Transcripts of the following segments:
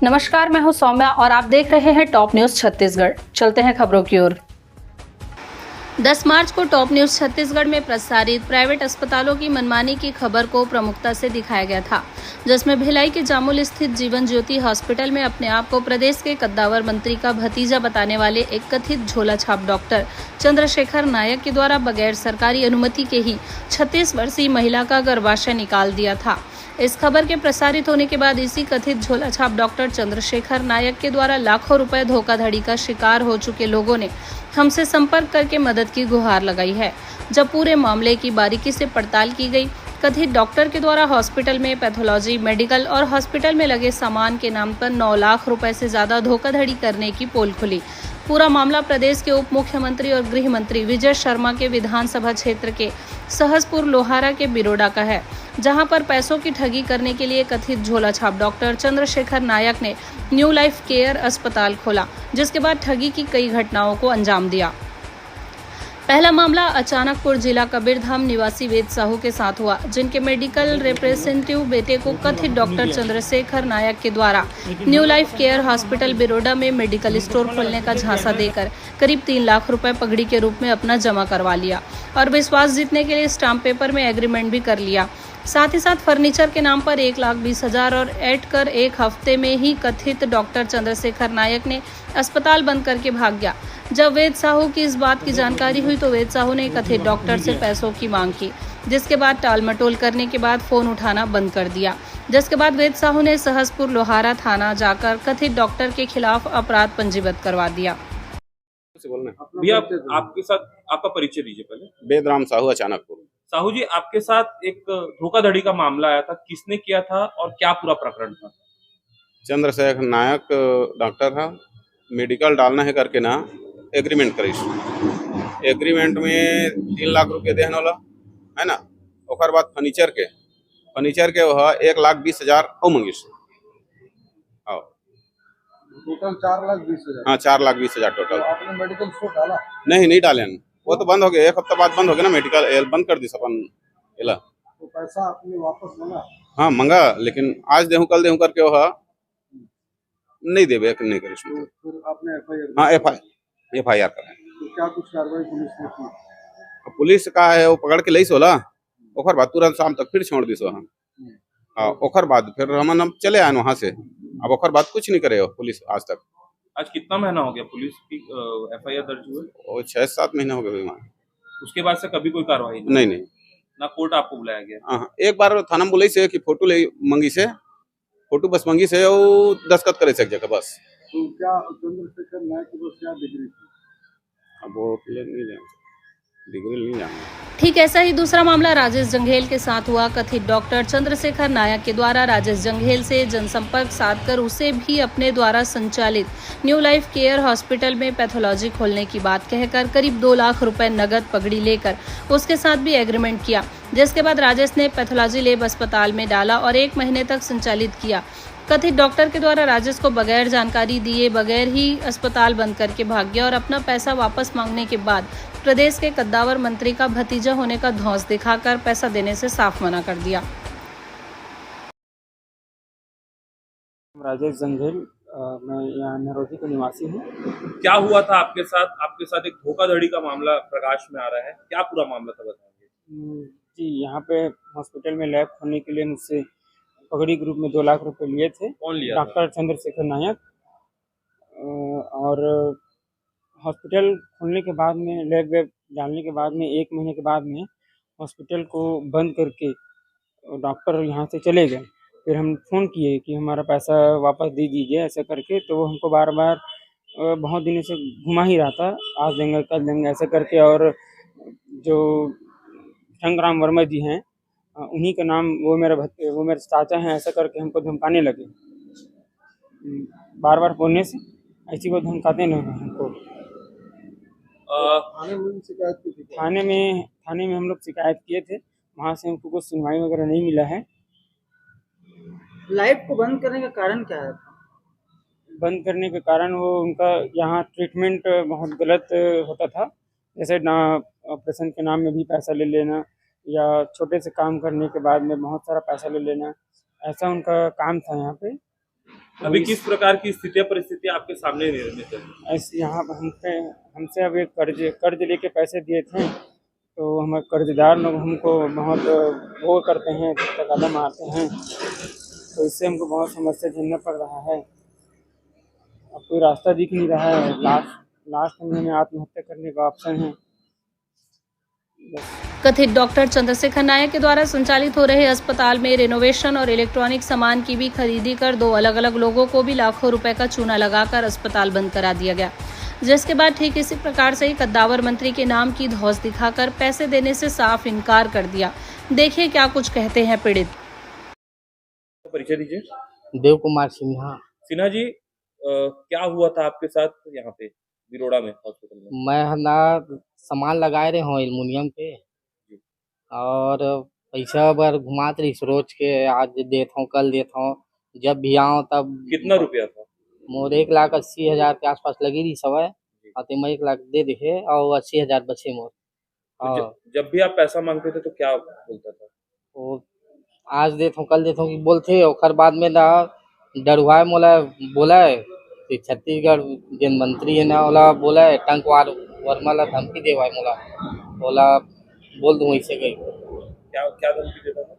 नमस्कार, मैं हूं सौम्या और आप देख रहे हैं टॉप न्यूज छत्तीसगढ़। चलते हैं खबरों की ओर। 10 मार्च को टॉप न्यूज छत्तीसगढ़ में प्रसारित प्राइवेट अस्पतालों की मनमानी की खबर को प्रमुखता से दिखाया गया था, जिसमें भिलाई के जामुल स्थित जीवन ज्योति हॉस्पिटल में अपने आप को प्रदेश के कद्दावर मंत्री का भतीजा बताने वाले एक कथित झोला छाप डॉक्टर चंद्रशेखर नायक के द्वारा बगैर सरकारी अनुमति के ही 36 वर्षीय महिला का गर्भाशय निकाल दिया था। इस खबर के प्रसारित होने के बाद इसी कथित झोला छाप डॉक्टर चंद्रशेखर नायक के द्वारा लाखों रुपए धोखाधड़ी का शिकार हो चुके लोगों ने हमसे संपर्क करके मदद की गुहार लगाई है। जब पूरे मामले की बारीकी से पड़ताल की गई, कथित डॉक्टर के द्वारा हॉस्पिटल में पैथोलॉजी, मेडिकल और हॉस्पिटल में लगे सामान के नाम पर 9 लाख रुपए से ज्यादा धोखाधड़ी करने की पोल खुली। पूरा मामला प्रदेश के उप मुख्यमंत्री और गृह मंत्री विजय शर्मा के विधानसभा क्षेत्र के सहसपुर लोहारा के बिरोडा का है, जहां पर पैसों की ठगी करने के लिए कथित झोला छाप डॉक्टर चंद्रशेखर नायक ने न्यू लाइफ केयर अस्पताल खोला, जिसके बाद ठगी की कई घटनाओं को अंजाम दिया। पहला मामला अचानकपुर जिला कबीरधाम निवासी वेद साहू के साथ हुआ, जिनके मेडिकल रिप्रेजेंटेटिव बेटे को कथित डॉक्टर चंद्रशेखर नायक के द्वारा new life care hospital Biroda में मेडिकल स्टोर खोलने का झांसा देकर करीब 3 लाख रुपए पगड़ी के रूप में अपना जमा करवा लिया और विश्वास जीतने के लिए स्टाम्प पेपर में एग्रीमेंट भी कर लिया। साथ ही साथ फर्नीचर के नाम पर 1,20,000 और ऐड कर एक हफ्ते में ही कथित डॉक्टर चंद्रशेखर नायक ने अस्पताल बंद करके भाग गया। जब वेद साहू की इस बात की जानकारी हुई तो वेद साहू ने कथित डॉक्टर से पैसों की मांग की, जिसके बाद टाल मटोल करने के बाद फोन उठाना बंद कर दिया। जिसके बाद वेद साहू ने सहसपुर लोहारा थाना जाकर कथित डॉक्टर के खिलाफ अपराध पंजीबद्ध करवा दिया। भैया, आपके साथ आपका परिचय दीजिए पहले। बेदराम साहू, अचानकपुर। साहू जी, आपके साथ एक धोखाधड़ी का मामला आया था, किसने किया था और क्या पूरा प्रकरण था? चंद्रशेखर नायक डॉक्टर था, मेडिकल डालना है करके ना एग्रीमेंट करीस। एग्रीमेंट में 3 लाख रुपये देने वाला है ना। ओकर बाद फर्नीचर के वह 1,20,000 और मंगिस। टोटल 4,20,000। हाँ, 4,20,000 टोटल। तो आपने मेडिकल स्टोर डाला? नहीं डाले, वो तो बंद हो गया। 1 हफ्ता बाद बंद हो गया ना, मेडिकल बंद कर दी अपन इला। तो पैसा आपने वापस मांगा? हाँ मंगा, लेकिन आज देहूँ कल देहूँ करके वह नहीं देवे नहीं करी। तो फिर आपने FIR? हाँ, FIR करा। तो क्या कुछ कार्रवाई पुलिस ने की? पुलिस का है वो पकड़ के लई सोला, ओकर बाद तुरंत शाम तक फिर छोड़ दी सो। हाँ, ओकर बाद फिर हम अब चले आए वहाँ से। अब ओकर बाद कुछ नहीं करे हो पुलिस आज तक। आज कितना महीना हो गया पुलिस की FIR दर्ज हुए? और 6-7 महीने हो गए वहाँ। उसके बाद से कभी कोई कार्रवाई नहीं। ना कोर्ट आपको बुलाया गया? हाँ, एक बार थाना में बोले से कि फोटो ले मंगी से, फोटो बस मंगी से और दस्तखत करे से एक जगह बस। तो क्या चंद्रशेखर नायक की बस क्या डिग्री थी? अब वो नहीं जाए, डिग्री नहीं जाए। ठीक ऐसा ही दूसरा मामला राजेश जंघेल के साथ हुआ। कथित डॉक्टर चंद्रशेखर नायक के द्वारा राजेश जंघेल से जनसंपर्क साधकर उसे भी अपने द्वारा संचालित न्यू लाइफ केयर हॉस्पिटल में पैथोलॉजी खोलने की बात कहकर करीब 2 लाख रुपए नगद पगड़ी लेकर उसके साथ भी एग्रीमेंट किया, जिसके बाद राजेश ने पैथोलॉजी लैब अस्पताल में डाला और 1 महीने तक संचालित किया। कथित डॉक्टर के द्वारा राजेश को बगैर जानकारी दिए बगैर ही अस्पताल बंद करके भाग गया और अपना पैसा वापस मांगने के बाद प्रदेश के कद्दावर मंत्री का भतीजा होने का धौंस दिखाकर पैसा देने से साफ मना कर दिया। राजेश जंघेल, मैं यहाँ नरोजी का निवासी हूँ। क्या हुआ था आपके साथ? आपके साथ एक धोखाधड़ी का मामला प्रकाश में आ रहा है, क्या पूरा मामला था बताएंगे? जी, यहाँ पे हॉस्पिटल में लैब खोलने के लिए मुझसे पगड़ी के रूप में 2 लाख रुपए लिए थे। कौन लिया? डॉक्टर चंद्रशेखर नायक। और हॉस्पिटल खोलने के बाद में लैब वेब डालने के बाद में 1 महीने के बाद में हॉस्पिटल को बंद करके डॉक्टर यहाँ से चले गए। फिर हम फ़ोन किए कि हमारा पैसा वापस दे दीजिए ऐसा करके, तो वो हमको बार बार बहुत दिनों से घुमा ही रहा था, आज देंगे कल देंगे ऐसा करके। और जो संग्राम वर्मा जी हैं, उन्हीं का नाम, वो मेरे चाचा हैं ऐसा करके हमको धमकाने लगे। बार बार बोलने से ऐसी वो धमकाते नहीं हमको। थाने में शिकायत की थी? थाने में हम लोग शिकायत किए थे, वहाँ से हमको कुछ सुनवाई वगैरह नहीं मिला है। लाइफ को बंद करने का कारण क्या है? बंद करने के कारण वो उनका यहाँ ट्रीटमेंट बहुत गलत होता था, जैसे ना ऑपरेशन के नाम में भी पैसा ले लेना या छोटे से काम करने के बाद में बहुत सारा पैसा ले लेना, ऐसा उनका काम था यहाँ पे। अभी किस प्रकार की स्थितियां परिस्थितियां आपके सामने निर्मित है? ऐसे यहाँ हमसे अब एक कर्ज लेके पैसे दिए थे, तो हमें कर्जदार लोग हमको बहुत वो करते हैं, तगादा मारते हैं, तो इससे हमको बहुत समस्या झेलना पड़ रहा है। अब कोई रास्ता दिख नहीं रहा है। लास्ट में हमें आत्महत्या करने का ऑप्शन है। कथित डॉक्टर चंद्रशेखर नायक के द्वारा संचालित हो रहे अस्पताल में रेनोवेशन और इलेक्ट्रॉनिक सामान की भी खरीदी कर दो अलग अलग लोगों को भी लाखों रुपए का चूना लगाकर अस्पताल बंद करा दिया गया, जिसके बाद ठीक इसी प्रकार से ही कद्दावर मंत्री के नाम की धौंस दिखाकर पैसे देने से साफ इनकार कर दिया। देखिए क्या कुछ कहते हैं पीड़ित। परिचय दीजिए। देव कुमार सिन्हा। सिन्हा जी, क्या हुआ था आपके साथ यहाँ पे बिरोड़ा में हॉस्पिटल में? मैं ना सामान लगाए रहे हूँ एल्युमिनियम के, और पैसा बार घुमात रही रोज के, आज देता हूँ कल देता हूँ, जब भी आओ तब। कितना रुपया था? मोर 1,80,000 के आसपास लगी रही समय, और तो मैं 1 लाख दे दिए और 80,000 बचे मोर। तो जब भी आप पैसा मांगते थे तो क्या बोलता था? तो आज देता हूँ कल देता हूँ बोलते, और बाद में ना डरुआ मोला बोला है कि छत्तीसगढ़ जिन मंत्री है ना वाला बोला है, टंकवार वर्मा ला धमकी देवा मोला, बोला बोल दूँ वैसे गई। क्या क्या धमकी देता था?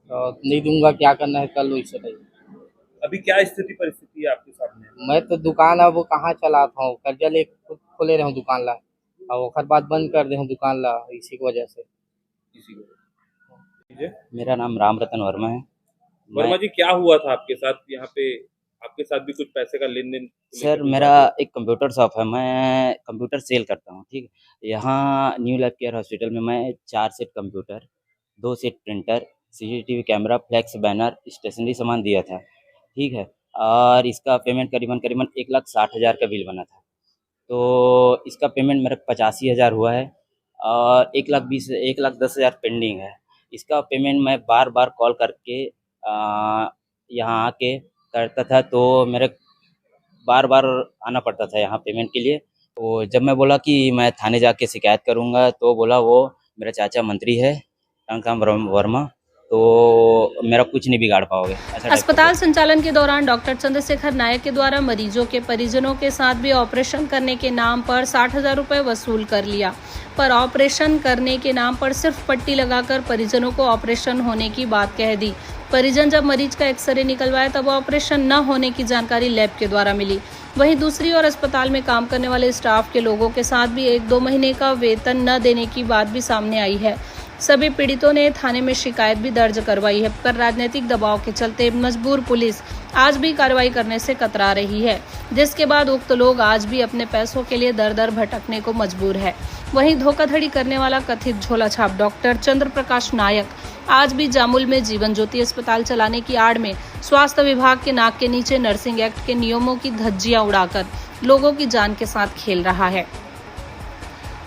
तो नहीं दूंगा, क्या करना है कल वैसे गई। अभी क्या स्थिति परिस्थिति है आपके सामने? मैं तो दुकान अब कहाँ चलाता हूँ, कर्जा ले खुद खोले रहा हूँ दुकान ला, और ओखर बाद बंद कर दे हूँ दुकान ला, इसी की वजह से। इसी को मेरा नाम राम रतन वर्मा है। वर्मा जी, क्या हुआ था आपके साथ यहाँ पे? आपके साथ भी कुछ पैसे का लेन देन? सर, मेरा एक कंप्यूटर शॉप है, मैं कंप्यूटर सेल करता हूँ। ठीक है, यहाँ न्यू लाइफ केयर हॉस्पिटल में मैं 4 set computer, 2 set printer, CCTV camera, flex banner, stationery सामान दिया था। ठीक है, और इसका पेमेंट करीबन 1,60,000 का बिल बना था। तो इसका पेमेंट मेरा 85,000 हुआ है, और 1,10,000 पेंडिंग है। इसका पेमेंट मैं बार बार कॉल करके यहाँ आके करता था, तो मेरे बार बार आना पड़ता था यहाँ पेमेंट के लिए। तो जब मैं बोला कि मैं थाने जाके शिकायत करूँगा, तो बोला वो मेरा चाचा मंत्री है टंकराम वर्मा, तो मेरा कुछ नहीं बिगाड़ पाओगे। अस्पताल संचालन के दौरान डॉक्टर चंद्रशेखर नायक के द्वारा मरीजों के परिजनों के साथ भी ऑपरेशन करने के नाम पर 60,000 रुपए वसूल कर लिया, पर ऑपरेशन करने के नाम पर सिर्फ पट्टी लगाकर परिजनों को ऑपरेशन होने की बात कह दी। परिजन जब मरीज का एक्सरे निकलवाया तब ऑपरेशन न होने की जानकारी लैब के द्वारा मिली। वहीं दूसरी ओर अस्पताल में काम करने वाले स्टाफ के लोगों के साथ भी 1-2 महीने का वेतन न देने की बात भी सामने आई है। सभी पीड़ितों ने थाने में शिकायत भी दर्ज करवाई है, पर राजनीतिक दबाव के चलते मजबूर पुलिस आज भी कार्रवाई करने से कतरा रही है, जिसके बाद उक्त लोग आज भी अपने पैसों के लिए दर दर भटकने को मजबूर है। वहीं धोखाधड़ी करने वाला कथित झोला छाप डॉक्टर चंद्र प्रकाश नायक आज भी जामुल में जीवन ज्योति अस्पताल चलाने की आड़ में स्वास्थ्य विभाग के नाक के नीचे नर्सिंग एक्ट के नियमों की धज्जियां उड़ाकर लोगों की जान के साथ खेल रहा है।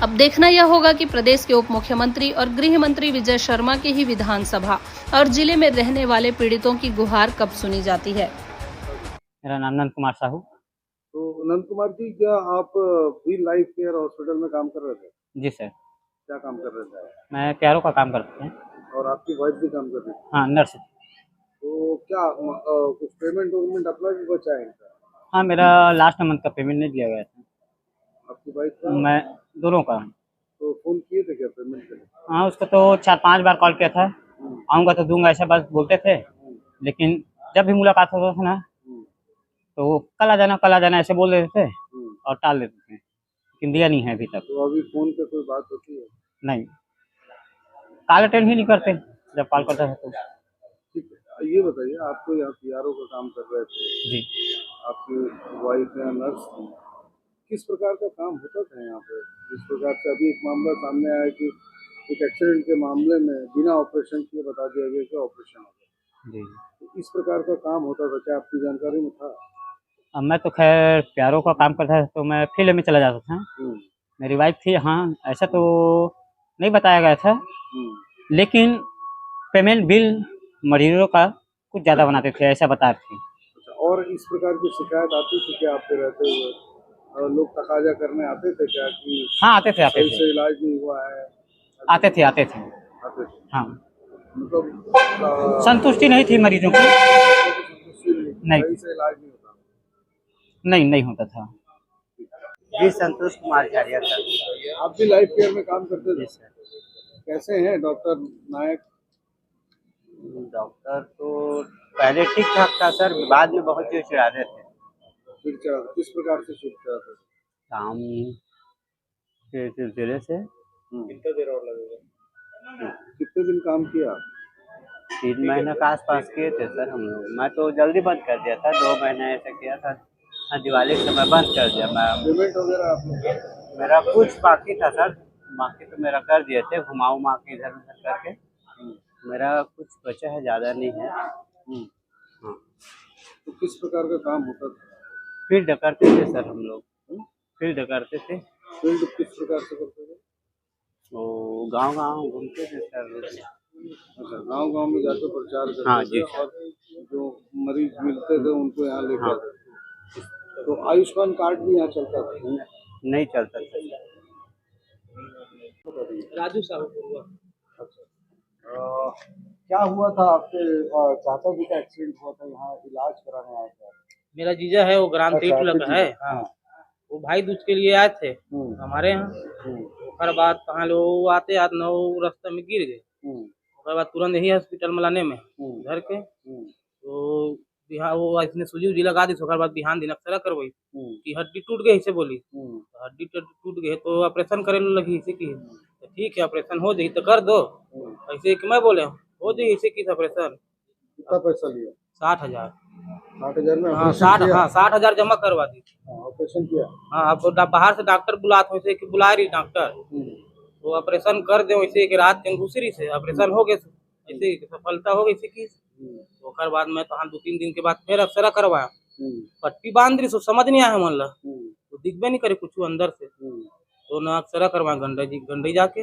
अब देखना यह होगा कि प्रदेश के उप मुख्यमंत्री और गृह मंत्री विजय शर्मा की ही विधानसभा और जिले में रहने वाले पीड़ितों की गुहार कब सुनी जाती है। मेरा नाम नंद कुमार साहू। तो नंद कुमार जी, क्या आप भी लाइफ केयर हॉस्पिटल में काम कर रहे थे? जी सर। क्या काम कर रहे थे? मैं प्यारों का काम करता हूँ। और आपकी वाइफ भी काम कर रही थी? हाँ, नर्स। तो क्या कुछ पेमेंट अप्लाई भी बचा है इनका? हाँ, मेरा लास्ट मंथ का पेमेंट नहीं दिया गया था। आपकी वाइफ का? मैं दोनों का। तो फोन किए थे क्या पेमेंट के लिए? हाँ, उसको तो 4-5 बार कॉल किया था, आऊँगा तो दूंगा ऐसा बस बोलते थे, लेकिन जब भी मुलाकात होता था ना तो कल आ जाना ऐसे बोल देते थे और टाल देते थे, लेकिन दिया नहीं है अभी तक। तो अभी फोन पे कोई बात होती है? नहीं, कॉल अटेंड ही नहीं करते जब कॉल करता है तो। ठीक है, ये बताइए, आप तो यहाँ पीआरओ का काम कर रहे थे जी। आपकी वाइफ है नर्स थी, किस प्रकार का काम होता था यहाँ पे? जिस प्रकार से अभी एक मामला सामने आया कि एक एक्सीडेंट के मामले में बिना ऑपरेशन किए बता दिया गया कि ऑपरेशन हो गया। जी, तो इस प्रकार का काम होता था, क्या आपकी जानकारी में था? अब मैं तो खैर प्यारों का काम करता था तो मैं फील्ड में चला जाता था। मेरी वाइफ थी, हाँ, ऐसा तो नहीं बताया गया था, लेकिन पेमेंट बिल मरीजों का कुछ ज़्यादा बनाते थे ऐसा बता रहे थे। और इस प्रकार की शिकायत आती थी क्या आपके रहते हुए? लोग तकाजा करने आते थे क्या कि हाँ, आते थे सही से इलाज नहीं हुआ है? आते थे आते थे। हाँ, मतलब संतुष्टि नहीं थी मरीजों की। नहीं सही से इलाज नहीं होता? नहीं होता था। जी संतोष कुमार झारिया सर। आप भी लाइफ केयर में काम करते थे? जी सर। कैसे हैं डॉक्टर नायक? डॉक्टर तो पहले ठीक ठाक था सर, बाद में बहुत जो चिढ़ाते थे। फिर किस प्रकार से छूट जाते? काम के सिलसिले से कितना देर और लगेगा? कितने दिन काम किया? 3 महीने के आसपास किए थे सर हम लोग। मैं तो जल्दी बंद कर दिया था, 2 महीने ऐसा किया था। हाँ, दिवाली के समय बंद कर दिया मैं। पेमेंट वगैरह आप लोग? मेरा कुछ बाकी था सर, बाकी तो मेरा कर दिए थे, घुमा उमा के इधर उधर करके। मेरा कुछ बचा है, ज़्यादा नहीं है। हाँ। तो किस प्रकार का काम होता था? फील्ड करते थे सर हम लोग, फील्ड करते थे। फील्ड किस प्रकार से करते थे? तो गांव घूमते थे सर। अच्छा, गांव में जाकर प्रचार करते हाँ थे जी। और जो मरीज मिलते थे उनको यहाँ लेके हाँ। आते थे। तो आयुष्मान कार्ड भी यहाँ चलता था? नहीं चलता था। राजू साहू। अच्छा, क्या हुआ था आपके चाचा जी का एक्सीडेंट हुआ था, यहाँ इलाज कराने आए थे? मेरा जीजा है, वो ग्राम अच्छा, तीर्थ आपके है। जीजा। हाँ, वो भाई दूज के लिए आए थे हमारे यहाँ। उसके बाद कहाँ लोग आते आते नौ रास्ते में गिर गए। उसके बाद तुरंत यही हॉस्पिटल में लाने में घर के तो बिहार वो इसने सूजी उजी लगा दी। उसके बाद बिहान दिन एक्सरा करवाई कि हड्डी टूट गई इसे बोली। तो हड्डी टूट गई तो ऑपरेशन करे लगी इसे की। तो ठीक है ऑपरेशन हो जाए तो कर दो। ऐसे कि मैं बोले हो जाए इसे की ऑपरेशन। कितना पैसा लिया? 60,000। 60,000 में हाँ ऑपरेशन किया? 60,000 जमा करवा दी। ऑपरेशन किया? हाँ, अब बाहर से डॉक्टर बुलाते वैसे कि बुला रही डॉक्टर तो ऑपरेशन कर दे वैसे कि रात के दूसरी से ऑपरेशन हो गए। ऐसे सफलता हो गई इसी की। तो बाद में तो 2-3 दिन के बाद फिर एक्सरा करवाया। पट्टी बांध रही सो समझ नहीं आया मन ला तो दिखबे नहीं करे कुछ अंदर से। तो ना एक्सरा करवाया गंडई जाके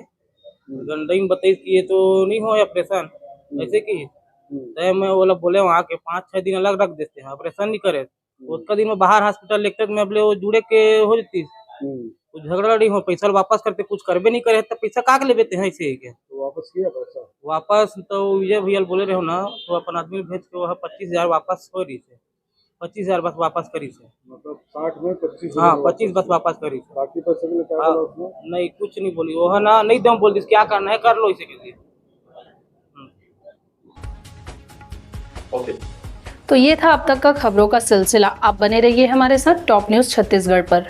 गंडई में बताई कि ये तो नहीं हो ऑपरेशन ऐसे की। तो मैं वो लोग बोले वहाँ के 5-6 दिन अलग रख देते हैं, ऑपरेशन नहीं करे। उसका दिन में बाहर हॉस्पिटल लेकर मैं बोले वो जुड़े के हो जाती कुछ झगड़ा नहीं हो, पैसा वापस करते कुछ करबे नहीं करे तो पैसा काग ले देते हैं ऐसे ही के। तो वापस किया पैसा? वापस तो विजय भैया बोले रहे हो ना तो अपन आदमी भेज के वह 25,000 वापस हो रही से। 25,000 बस वापस करी से। मतलब 60 में 25? हाँ 25 बस वापस करी से। बाकी पैसे के लिए क्या बोला उसने? नहीं कुछ नहीं बोली वो है ना, नहीं दम बोल दी क्या करना है कर लो इसे के लिए। ओके। तो ये था अब तक का खबरों का सिलसिला। आप बने रहिए हमारे साथ टॉप न्यूज़ छत्तीसगढ़ पर।